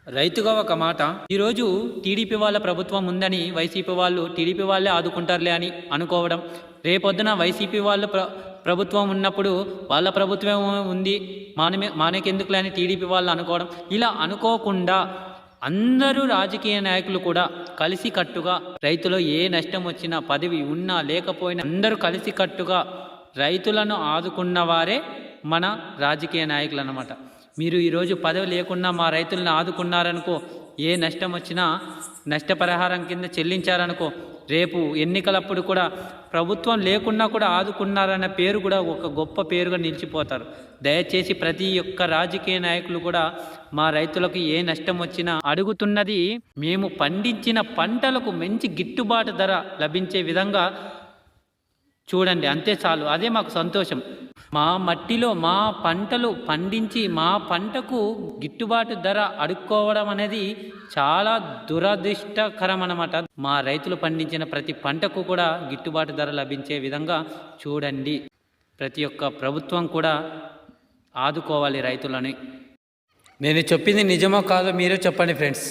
రైతుగా ఒక మాట. ఈరోజు టీడీపీ వాళ్ళ ప్రభుత్వం ఉందని వైసీపీ వాళ్ళు టీడీపీ వాళ్ళే ఆదుకుంటారులే అని అనుకోవడం, రేపొద్దున వైసీపీ వాళ్ళ ప్రభుత్వం ఉన్నప్పుడు వాళ్ళ ప్రభుత్వం ఉంది, మానేకెందుకులే అని టీడీపీ వాళ్ళు అనుకోవడం, ఇలా అనుకోకుండా అందరూ రాజకీయ నాయకులు కూడా కలిసికట్టుగా రైతులో ఏ నష్టం వచ్చినా, పదవి ఉన్నా లేకపోయినా అందరూ కలిసికట్టుగా రైతులను ఆదుకున్న వారే మన రాజకీయ నాయకులు అన్నమాట. మీరు ఈరోజు పదవి లేకున్నా మా రైతులను ఆదుకున్నారనుకో, ఏ నష్టం వచ్చినా నష్టపరిహారం కింద చెల్లించారనుకో, రేపు ఎన్నికలప్పుడు కూడా ప్రభుత్వం లేకున్నా కూడా ఆదుకున్నారన్న పేరు కూడా ఒక గొప్ప పేరుగా నిలిచిపోతారు. దయచేసి ప్రతి ఒక్క రాజకీయ నాయకులు కూడా మా రైతులకు ఏ నష్టం వచ్చినా అడుగుతున్నది, మేము పండించిన పంటలకు మంచి గిట్టుబాటు ధర లభించే విధంగా చూడండి, అంతే చాలు. అదే మాకు సంతోషం. మా మట్టిలో మా పంటలు పండించి మా పంటకు గిట్టుబాటు ధర అడుక్కోవడం అనేది చాలా దురదృష్టకరం అన్నమాట. మా రైతులు పండించిన ప్రతి పంటకు కూడా గిట్టుబాటు ధర లభించే విధంగా చూడండి. ప్రతి ఒక్క ప్రభుత్వం కూడా ఆదుకోవాలి రైతులని. నేను చెప్పింది నిజమో కాదో మీరే చెప్పండి ఫ్రెండ్స్.